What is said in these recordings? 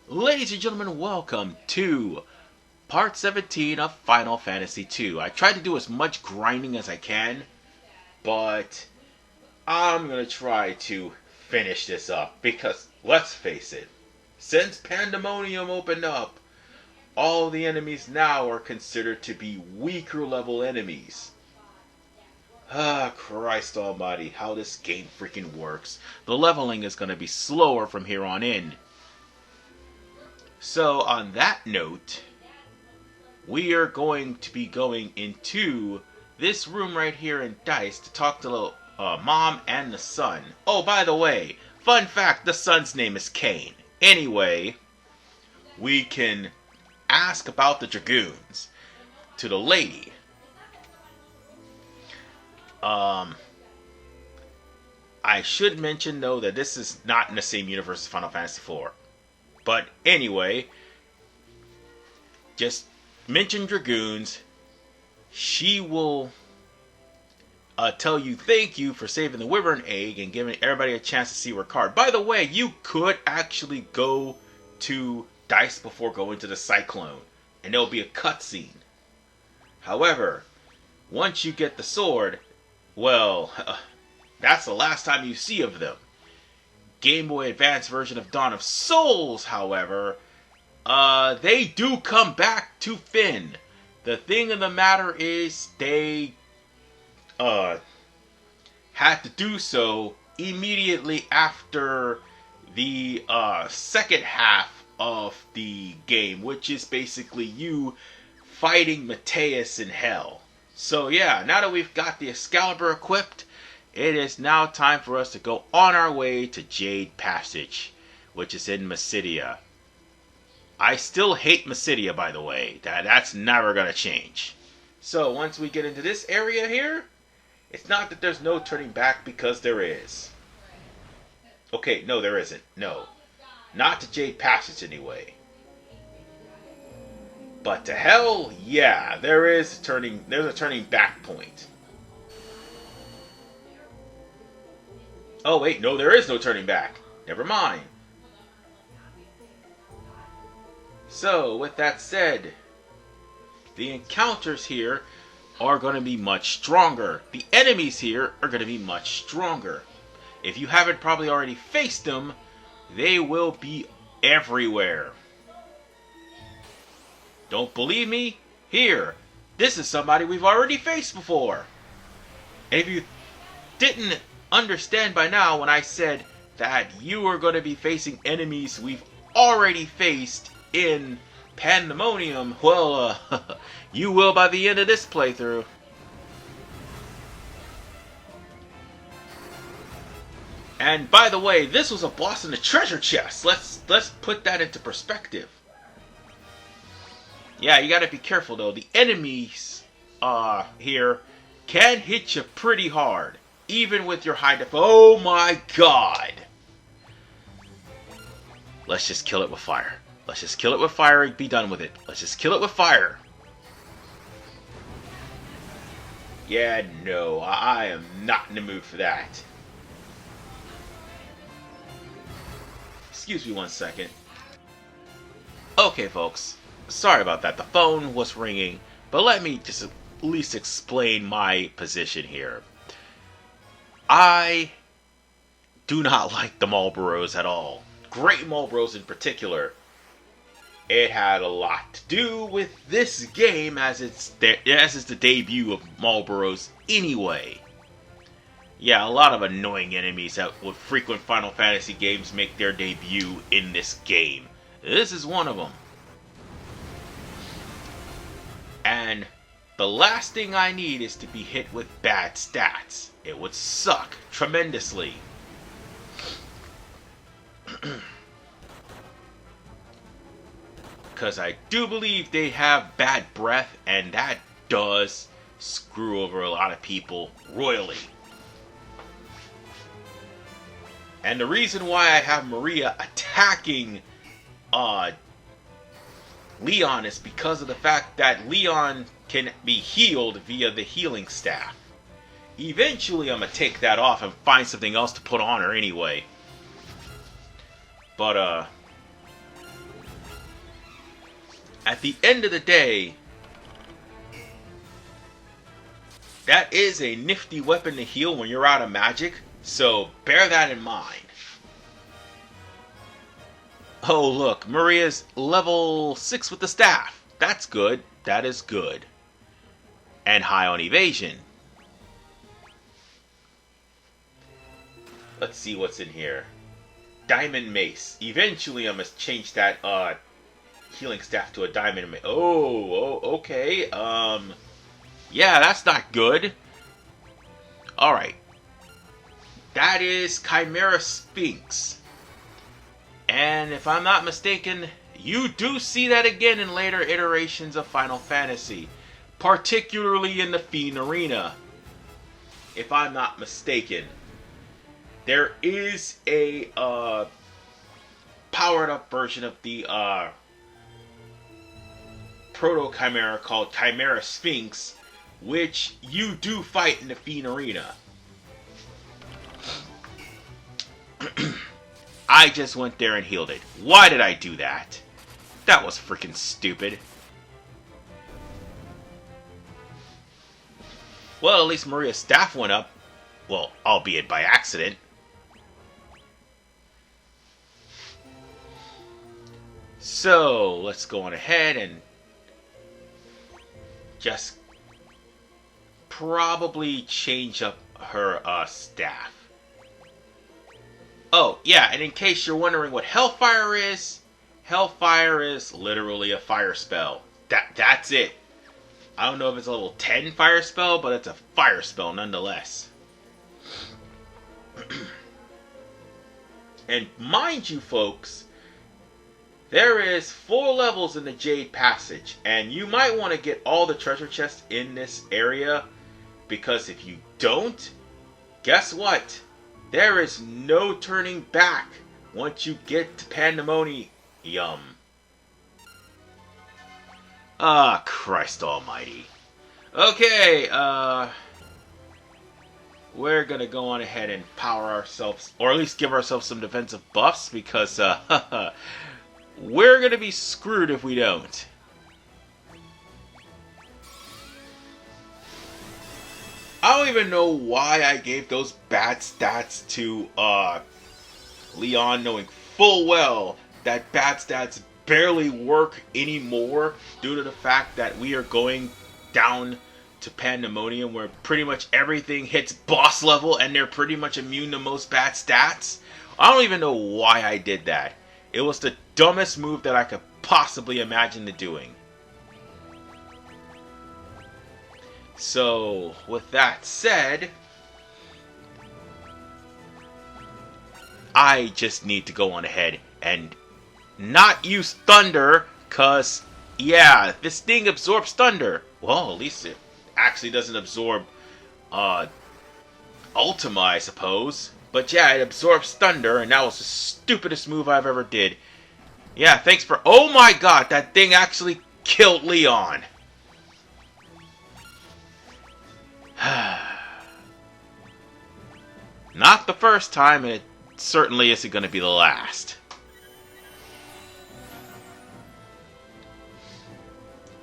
Ladies and gentlemen, welcome to part 17 of Final Fantasy II. I tried to do as much grinding as I can, but I'm going to try to finish this up because, let's face it, since Pandemonium opened up, all the enemies now are considered to be weaker level enemies. Ah, Christ almighty, how this game freaking works. The leveling is going to be slower from here on in. So, on that note, we are going to be going into this room right here in DICE to talk to the mom and the son. Oh, by the way, fun fact, the son's name is Kane. Anyway, we can ask about the Dragoons to the lady. I should mention, though, that this is not in the same universe as Final Fantasy IV. But anyway, just mention Dragoons. She will tell you thank you for saving the Wyvern egg and giving everybody a chance to see her card. By the way, you could actually go to DICE before going to the Cyclone, and there'll be a cutscene. However, once you get the sword, well, that's the last time you see of them. Game Boy Advance version of Dawn of Souls, however, they do come back to Finn. The thing of the matter is, they had to do so immediately after the second half of the game, which is basically you fighting Mateus in hell. So yeah, now that we've got the Excalibur equipped, it is now time for us to go on our way to Jade Passage, which is in Mysidia. I still hate Mysidia, by the way. That's never going to change. So, once we get into this area here, it's not that there's no turning back, because there is. Okay, no, there isn't. No. Not to Jade Passage, anyway. But to hell, yeah, there's a turning back point. Oh wait, no, there is no turning back. Never mind. So, with that said, the encounters here are going to be much stronger. The enemies here are going to be much stronger. If you haven't probably already faced them, they will be everywhere. Don't believe me? Here, this is somebody we've already faced before. And if you didn't understand by now when I said that you are going to be facing enemies we've already faced in Pandemonium, well, you will by the end of this playthrough. And by the way, this was a boss in the treasure chest. Let's put that into perspective. Yeah, you gotta be careful though. The enemies here can hit you pretty hard, even with your high def. Oh my god! Let's just kill it with fire. Let's just kill it with fire and be done with it. Let's just kill it with fire. Yeah, no, I am not in the mood for that. Excuse me one second. Okay, folks. Sorry about that. The phone was ringing, but let me just at least explain my position here. I do not like the Marlboros at all. Great Marlboros in particular. It had a lot to do with this game as it's the debut of Marlboros anyway. Yeah, a lot of annoying enemies that would frequent Final Fantasy games make their debut in this game. This is one of them. And the last thing I need is to be hit with bad stats. It would suck tremendously. Because I do believe they have bad breath, and that does screw over a lot of people royally. And the reason why I have Maria attacking Leon is because of the fact that Leon can be healed via the healing staff. Eventually I'm going to take that off and find something else to put on her anyway. But at the end of the day, that is a nifty weapon to heal when you're out of magic, so bear that in mind. Oh look, Maria's level 6 with the staff. That's good. That is good. And high on evasion. Let's see what's in here. Diamond mace. Eventually I must change that healing staff to a diamond mace. Oh, okay. Yeah, that's not good. Alright. That is Chimera Sphinx. And if I'm not mistaken, you do see that again in later iterations of Final Fantasy. Particularly in the Fiend Arena. If I'm not mistaken. There is a powered up version of the Proto-Chimera called Chimera Sphinx, which you do fight in the Fiend Arena. I just went there and healed it. Why did I do that? That was freaking stupid. Well, at least Maria's staff went up. Well, albeit by accident. So, let's go on ahead and just probably change up her staff. Oh, yeah, and in case you're wondering what Hellfire is literally a fire spell. That's it. I don't know if it's a level 10 fire spell, but it's a fire spell nonetheless. And mind you, folks, there is 4 levels in the Jade Passage, and you might want to get all the treasure chests in this area, because if you don't, guess what? There is no turning back once you get to Pandemonium. Ah, Christ almighty. Okay, we're gonna go on ahead and power ourselves, or at least give ourselves some defensive buffs, because, we're gonna be screwed if we don't. I don't even know why I gave those bad stats to Leon, knowing full well that bad stats barely work anymore due to the fact that we are going down to Pandemonium where pretty much everything hits boss level and they're pretty much immune to most bad stats. I don't even know why I did that. It was the dumbest move that I could possibly imagine doing. So, with that said, I just need to go on ahead and not use thunder, cause, yeah, this thing absorbs thunder. Well, at least it actually doesn't absorb Ultima, I suppose. But yeah, it absorbs thunder, and that was the stupidest move I've ever did. Yeah, thanks for... Oh my god, that thing actually killed Leon. Not the first time, and it certainly isn't going to be the last.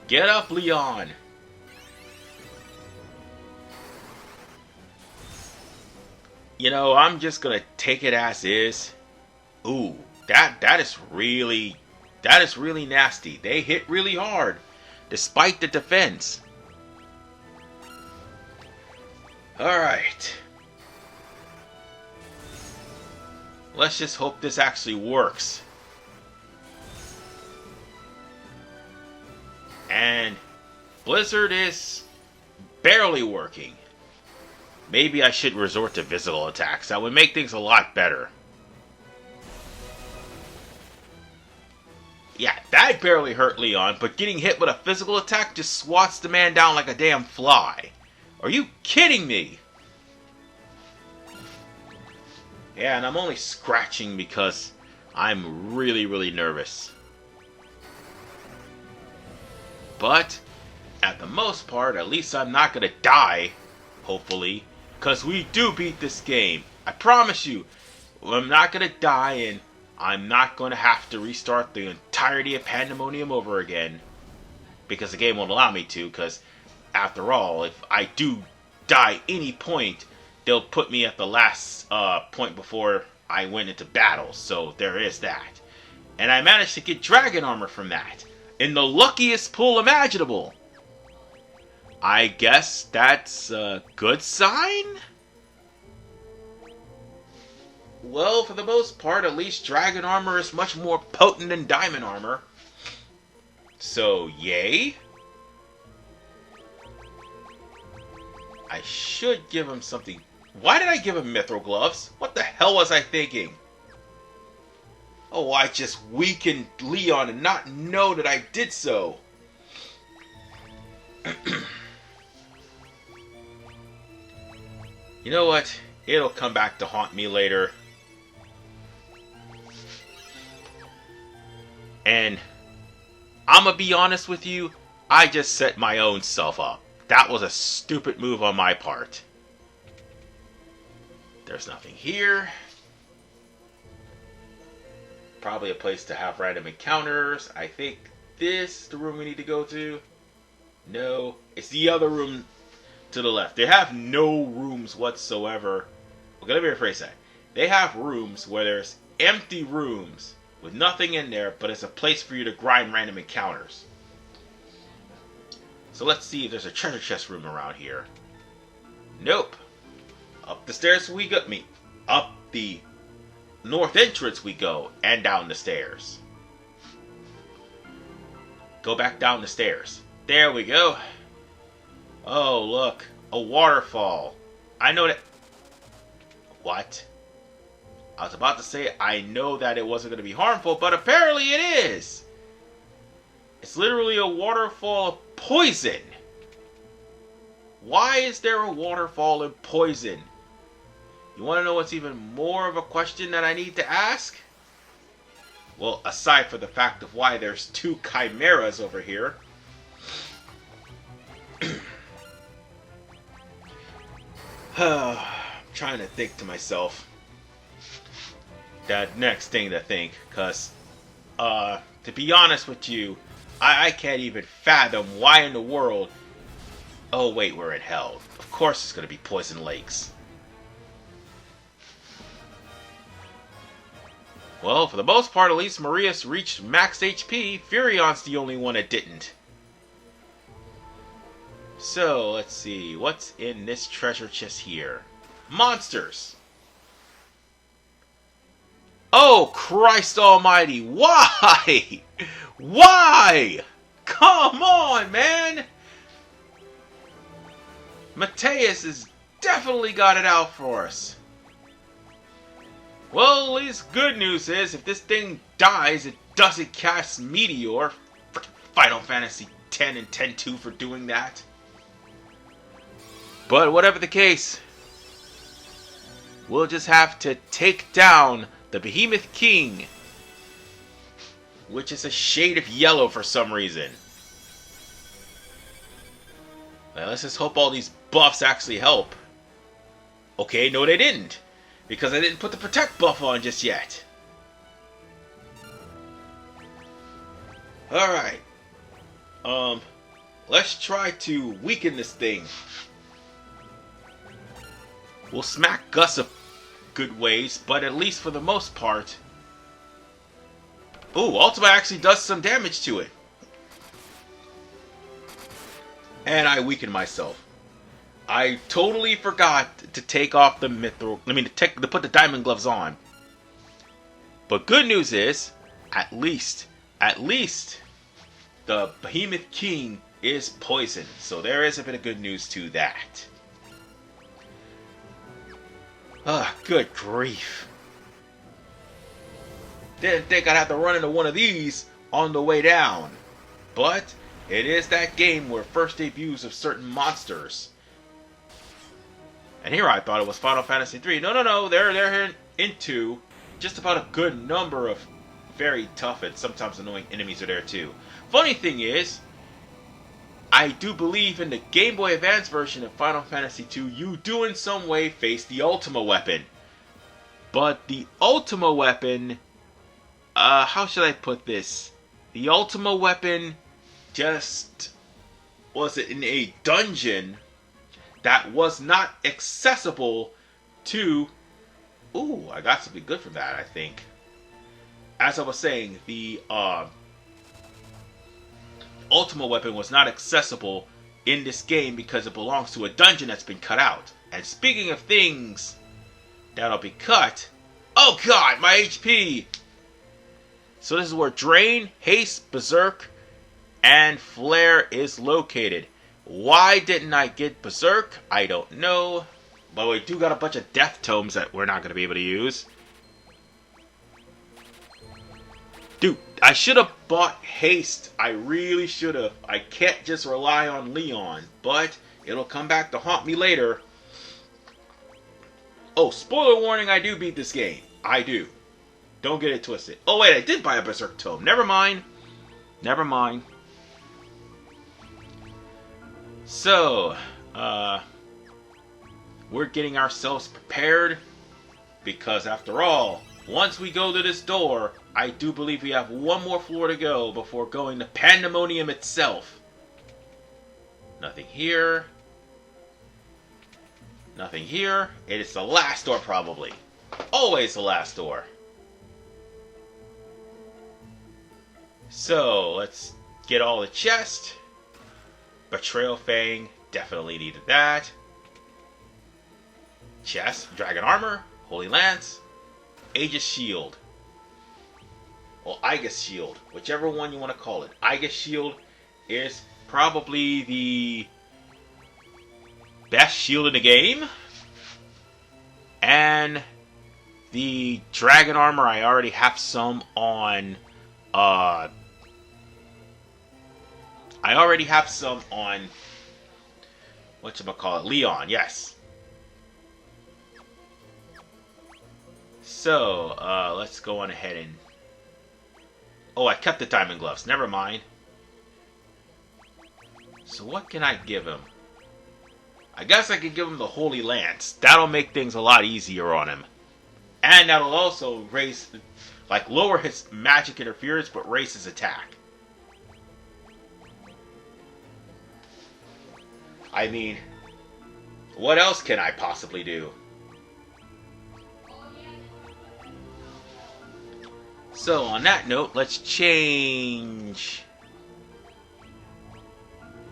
Get up, Leon. You know, I'm just going to take it as is. Ooh, that is really nasty. They hit really hard, despite the defense. Alright. Let's just hope this actually works. And Blizzard is barely working. Maybe I should resort to physical attacks. That would make things a lot better. Yeah, that barely hurt Leon, but getting hit with a physical attack just swats the man down like a damn fly. Are you kidding me? Yeah, and I'm only scratching because I'm really nervous. But, at the most part, at least I'm not going to die, hopefully, because we do beat this game. I promise you, I'm not going to die, and I'm not going to have to restart the entirety of Pandemonium over again. because the game won't allow me to, because after all, if I do die any point, they'll put me at the last point before I went into battle, so there is that. And I managed to get dragon armor from that, in the luckiest pull imaginable. I guess that's a good sign? Well, for the most part, at least dragon armor is much more potent than diamond armor. So, yay. I should give him something. Why did I give him mithril gloves? What the hell was I thinking? Oh, I just weakened Leon and not know that I did so. You know what? It'll come back to haunt me later. And I'm gonna be honest with you, I just set my own self up. That was a stupid move on my part. There's nothing here. Probably a place to have random encounters. I think this is the room we need to go to. No, it's the other room to the left. They have no rooms whatsoever. Okay, let me rephrase that. They have rooms where there's empty rooms with nothing in there, but it's a place for you to grind random encounters. So let's see if there's a treasure chest room around here. Nope. Up the stairs we go. Up the north entrance we go, and down the stairs. Go back down the stairs. There we go. Oh, look. A waterfall. I know that... What? I was about to say I know that it wasn't going to be harmful, but apparently it is. It's literally a waterfall of poison. Why is there a waterfall of poison? You want to know what's even more of a question that I need to ask? Well, aside from the fact of why there's two chimeras over here. I'm trying to think to myself that next thing to think, because to be honest with you, I can't even fathom why in the world. Oh wait, we're in hell. Of course it's going to be poison lakes. Well, for the most part, at least Marius reached max HP. Furion's the only one that didn't. So, let's see. What's in this treasure chest here? Monsters! Oh, Christ almighty! Why? Why? Come on, man! Mateus has definitely got it out for us. Well, at least good news is, if this thing dies, it doesn't cast Meteor. Frickin' Final Fantasy X and X-2 for doing that. But whatever the case, we'll just have to take down the Behemoth King, which is a shade of yellow for some reason. Now, let's just hope all these buffs actually help. Okay, no they didn't, because I didn't put the Protect buff on just yet. Alright. Let's try to weaken this thing. We'll smack Gus a good ways, but at least for the most part... Ooh, Ultima actually does some damage to it. And I weaken myself. I totally forgot to take off the mithril... to put the diamond gloves on. But good news is, at least, the Behemoth King is poisoned. So there is a bit of good news to that. Ah, good grief. Didn't think I'd have to run into one of these on the way down. But it is that game where first debuts of certain monsters. And here I thought it was Final Fantasy III. No. They're into just about a good number of very tough and sometimes annoying enemies are there too. Funny thing is, I do believe in the Game Boy Advance version of Final Fantasy II, you do in some way face the Ultima weapon. But the Ultima weapon, how should I put this? The Ultima weapon just was it in a dungeon that was not accessible to. Ooh, I got something good from that, I think. As I was saying, the ultimate weapon was not accessible in this game because it belongs to a dungeon that's been cut out. And speaking of things that'll be cut, oh god, my HP! So this is where Drain, Haste, Berserk, and Flare is located. Why didn't I get Berserk? I don't know. But we do got a bunch of death tomes that we're not going to be able to use. Dude, I should have bought Haste. I really should have. I can't just rely on Leon. But it'll come back to haunt me later. Oh, spoiler warning, I do beat this game. I do. Don't get it twisted. Oh wait, I did buy a Berserk tome. Never mind. Never mind. So, we're getting ourselves prepared. Because after all, once we go to this door, I do believe we have one more floor to go before going to Pandemonium itself. Nothing here. Nothing here. It is the last door, probably. Always the last door. So, let's get all the chest. Betrayal Fang, definitely needed that. Chest, Dragon Armor, Holy Lance, Aegis Shield. Or Aegis Shield, whichever one you want to call it. Aegis Shield is probably the best shield in the game. And the Dragon Armor, I already have some on whatchamacallit, Leon, yes. So, let's go on ahead and... Oh, I kept the diamond gloves. Never mind. So what can I give him? I guess I could give him the Holy Lance. That'll make things a lot easier on him. And that'll also raise... Like, lower his magic interference, but raise his attack. I mean... What else can I possibly do? So, on that note, let's change...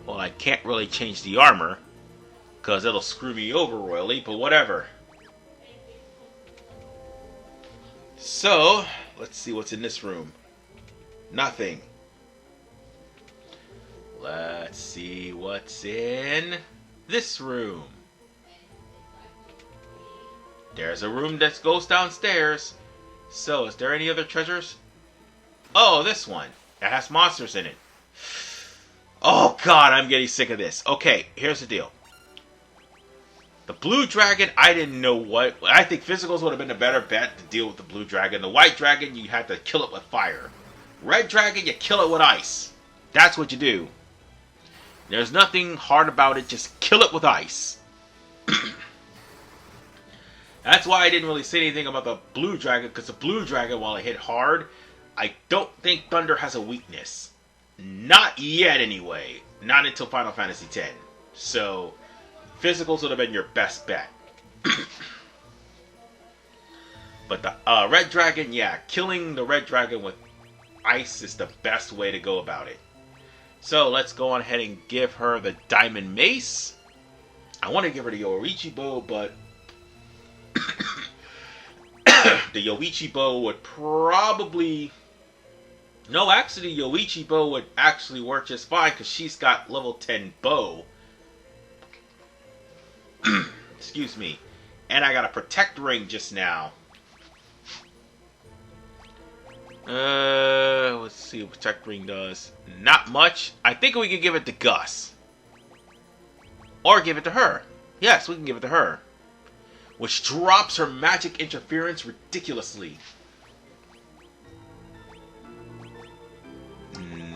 Well, I can't really change the armor, because it'll screw me over royally, but whatever. So, let's see what's in this room. Nothing. Let's see what's in this room. There's a room that goes downstairs. So, is there any other treasures? Oh, this one. That has monsters in it. Oh god, I'm getting sick of this. Okay, here's the deal. The blue dragon, I didn't know what... I think physicals would have been a better bet to deal with the blue dragon. The white dragon, you had to kill it with fire. Red dragon, you kill it with ice. That's what you do. There's nothing hard about it, just kill it with ice. That's why I didn't really say anything about the blue dragon, because the blue dragon, while it hit hard, I don't think thunder has a weakness. Not yet, anyway. Not until Final Fantasy X. So, physicals would have been your best bet. But the red dragon, yeah, killing the red dragon with ice is the best way to go about it. So, let's go on ahead and give her the diamond mace. I want to give her the Yoichi bow, but... the Yoichi bow would probably... No, actually, Yoichi bow would actually work just fine because she's got level 10 bow. Excuse me. And I got a protect ring just now. Let's see what protect ring does. Not much. I think we can give it to Gus. Or give it to her. Yes, we can give it to her. Which drops her magic interference ridiculously.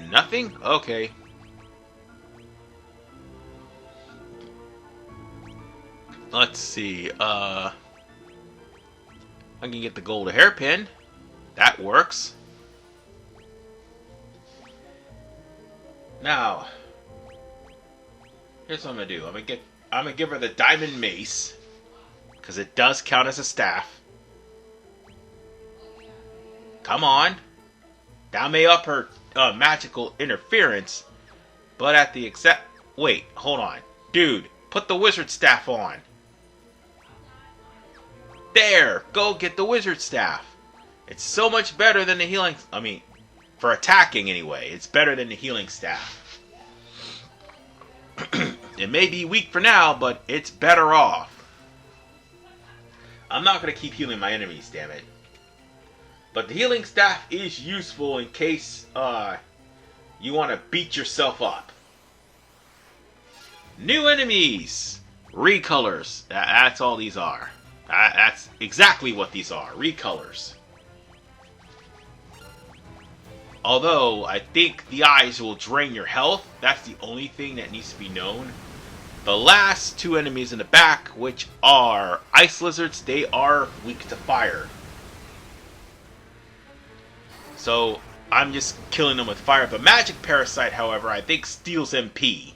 Nothing? Okay. Let's see. I can get the gold hairpin. That works. Now, here's what I'm gonna do. I'm gonna give her the diamond mace, because it does count as a staff. Come on. That may up her magical interference, but at the exact... Wait, hold on. Dude, put the wizard staff on. There! Go get the wizard staff. It's so much better than the healing... I mean, for attacking anyway. It's better than the healing staff. It may be weak for now, but it's better off. I'm not going to keep healing my enemies, damn it. But the healing staff is useful in case you want to beat yourself up. New enemies! Recolors. That's all these are. That's exactly what these are. Recolors. Although, I think the eyes will drain your health. That's the only thing that needs to be known. The last two enemies in the back, which are ice lizards, they are weak to fire. So, I'm just killing them with fire. The magic parasite, however, I think steals MP.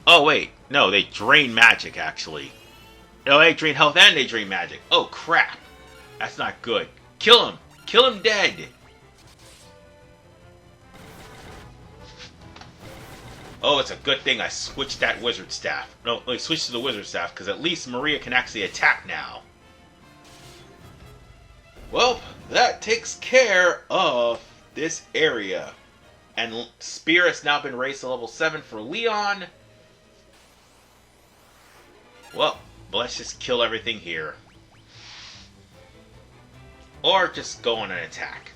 Oh, wait. No, they drain magic, actually. No, they drain health and they drain magic. Oh, crap. That's not good. Kill him. Kill him dead. Oh, it's a good thing I switched that wizard staff. No, I switched to the wizard staff, because at least Maria can actually attack now. Well, that takes care of this area. And Spear has now been raised to level 7 for Leon. Well, let's just kill everything here. Or just go on an attack.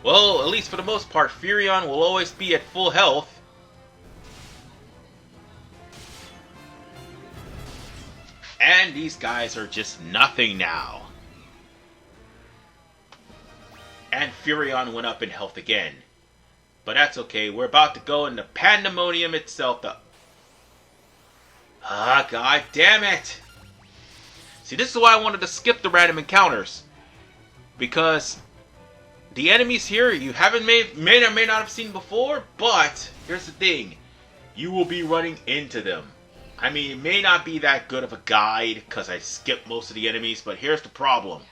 Well, at least for the most part, Furion will always be at full health. And these guys are just nothing now. And Furion went up in health again. But that's okay, we're about to go into Pandemonium itself. Ah, god damn it! See, this is why I wanted to skip the random encounters. Because the enemies here, you haven't may or may not have seen before, but here's the thing. You will be running into them. I mean, it may not be that good of a guide, because I skipped most of the enemies, but here's the problem.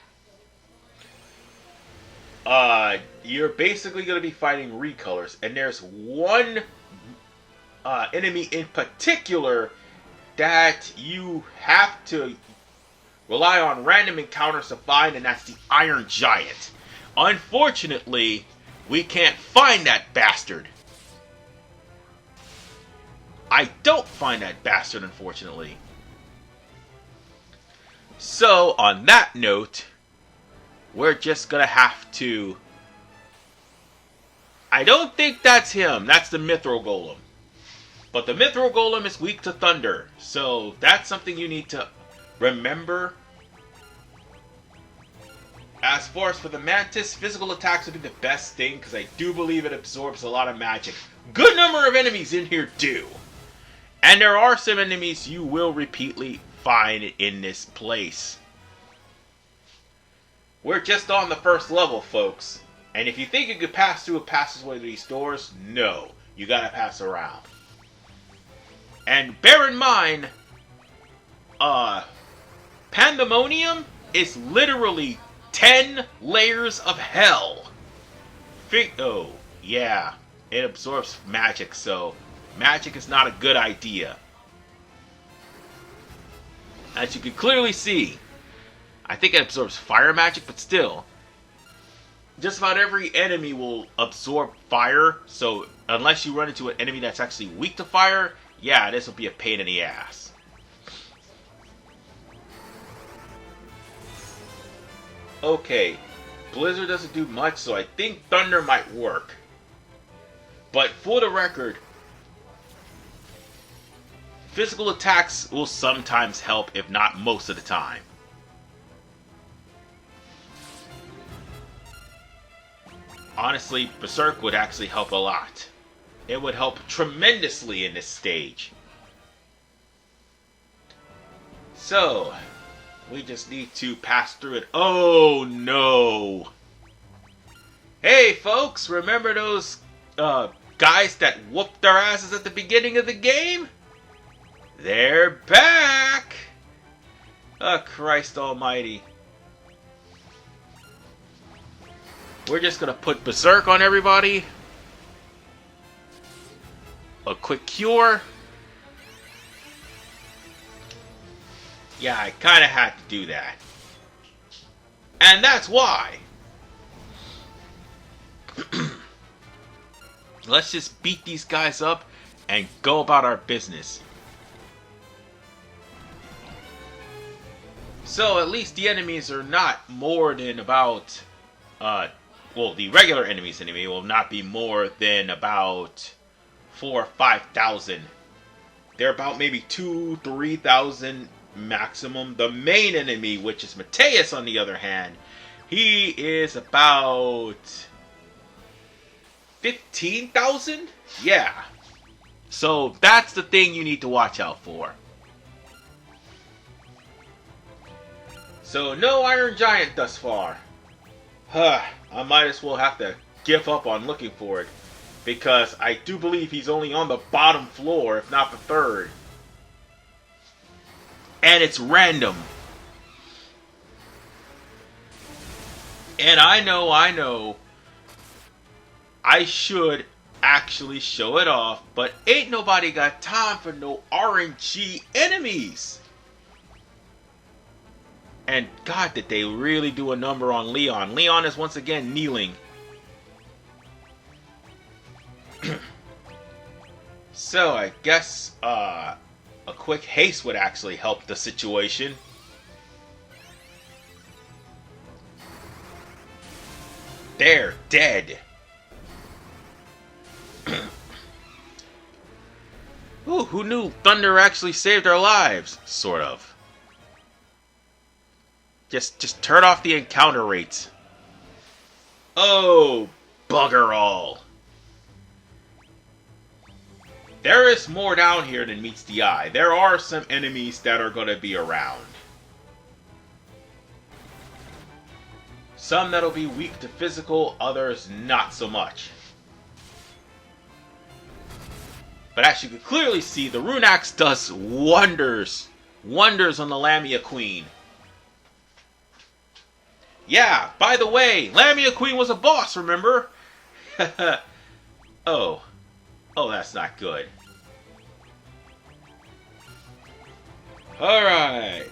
You're basically going to be fighting recolors, and there's one enemy in particular that you have to rely on random encounters to find, and that's the Iron Giant. Unfortunately, we can't find that bastard. I don't find that bastard, unfortunately. So, on that note, we're just gonna have to... I don't think that's him. That's the Mithril Golem. But the Mithril Golem is weak to thunder. So, that's something you need to remember. As far as for the Mantis, physical attacks would be the best thing, because I do believe it absorbs a lot of magic. Good number of enemies in here do. And there are some enemies you will repeatedly find in this place. We're just on the first level, folks. And if you think you could pass through a passageway to these doors, no. You gotta pass around. And bear in mind, Pandemonium is literally 10 layers of hell. Oh, yeah. It absorbs magic, so magic is not a good idea. As you can clearly see, I think it absorbs fire magic, but still, just about every enemy will absorb fire, so unless you run into an enemy that's actually weak to fire, yeah, this will be a pain in the ass. Okay, Blizzard doesn't do much, so I think Thunder might work. But for the record, physical attacks will sometimes help, if not most of the time. Honestly, Berserk would actually help a lot. It would help tremendously in this stage. So, We just need to pass through it. Oh no! Hey folks, remember those guys that whooped their asses at the beginning of the game? They're back! Oh, Christ almighty. We're just gonna put Berserk on everybody. A quick cure. Yeah, I kinda had to do that. And that's why. Let's just beat these guys up and go about our business. So at least the enemies are not more than about, well, the regular enemies anyway will not be more than about 4,000 or 5,000. They're about maybe 2,000 to 3,000 maximum. The main enemy, which is Mateus, on the other hand, he is about 15,000? Yeah. So that's the thing you need to watch out for. So no Iron Giant thus far. I might as well have to give up on looking for it, because I do believe he's only on the bottom floor, if not the third. And it's random. And I know, I should actually show it off, but ain't nobody got time for no RNG enemies. And God, did they really do a number on Leon. Leon is once again kneeling. So I guess a quick haste would actually help the situation. They're dead. Ooh, who knew thunder actually saved our lives? Sort of. Just turn off the encounter rates. Oh, bugger all. There is more down here than meets the eye. There are some enemies that are going to be around. Some that'll be weak to physical, others not so much. But as you can clearly see, the Rune Axe does wonders. Wonders on the Lamia Queen. Yeah, by the way, Lamia Queen was a boss, remember? Oh, that's not good. Alright.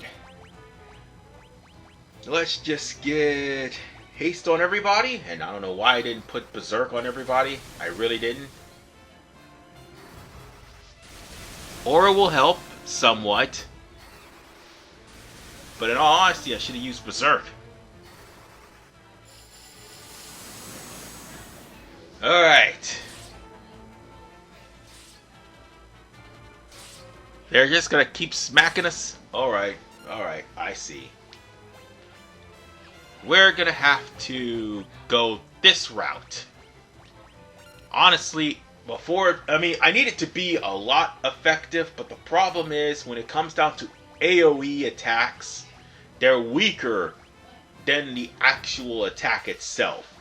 Let's just get haste on everybody. And I don't know why I didn't put Berserk on everybody. I really didn't. Aura will help somewhat. But in all honesty, I should have used Berserk. Alright. They're just gonna keep smacking us? Alright, I see. We're gonna have to go this route. Honestly, I need it to be a lot effective, but the problem is, when it comes down to AoE attacks, they're weaker than the actual attack itself.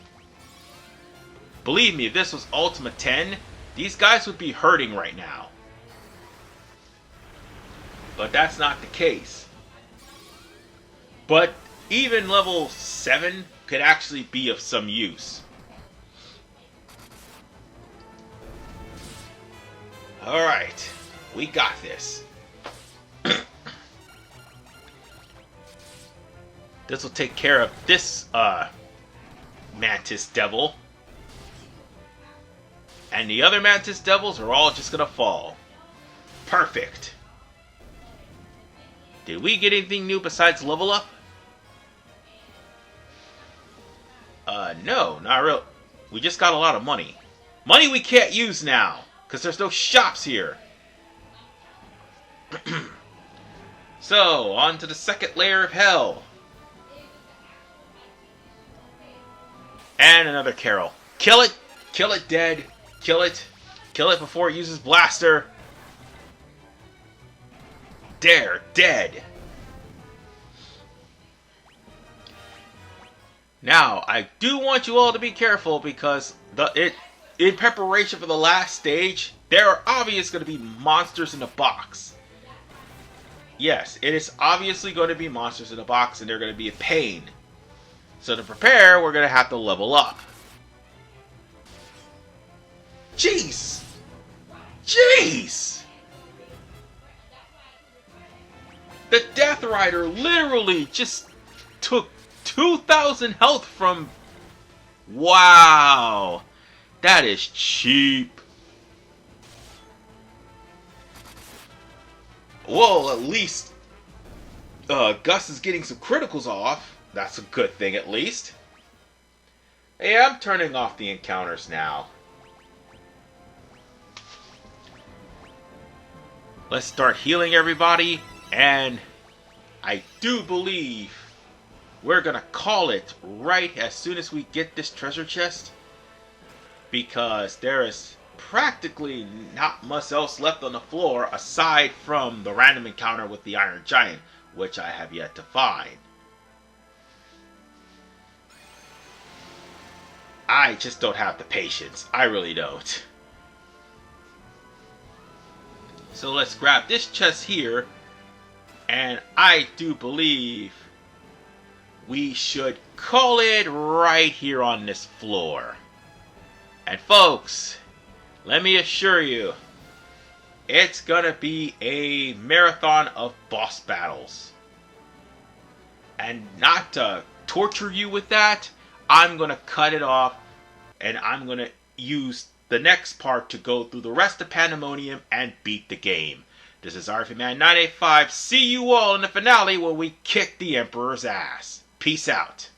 Believe me, if this was Ultima 10, these guys would be hurting right now. But that's not the case. But even level 7 could actually be of some use. Alright, we got this. This will take care of this Mantis Devil. And the other Mantis Devils are all just gonna fall. Perfect. Did we get anything new besides level up? No, not real. We just got a lot of money. Money we can't use now, because there's no shops here. So, on to the second layer of hell. And another Carol. Kill it! Kill it dead! Kill it! Kill it before it uses blaster! They're dead! Now, I do want you all to be careful because in preparation for the last stage, there are obviously going to be monsters in the box. Yes, it is obviously going to be monsters in the box, and they're going to be a pain. So to prepare, we're going to have to level up. Jeez! Jeez! The Death Rider literally just took 2,000 health from... Wow! That is cheap. Well, at least Gus is getting some criticals off. That's a good thing, at least. Hey, I'm turning off the encounters now. Let's start healing everybody, and I do believe we're gonna call it right as soon as we get this treasure chest, because there is practically not much else left on the floor aside from the random encounter with the Iron Giant, which I have yet to find. I just don't have the patience. I really don't. So let's grab this chest here, and I do believe we should call it right here on this floor. And folks, let me assure you, it's gonna be a marathon of boss battles. And not to torture you with that, I'm gonna cut it off, and I'm gonna use the next part to go through the rest of Pandemonium and beat the game. This is RFman 985. See you all in the finale when we kick the Emperor's ass. Peace out.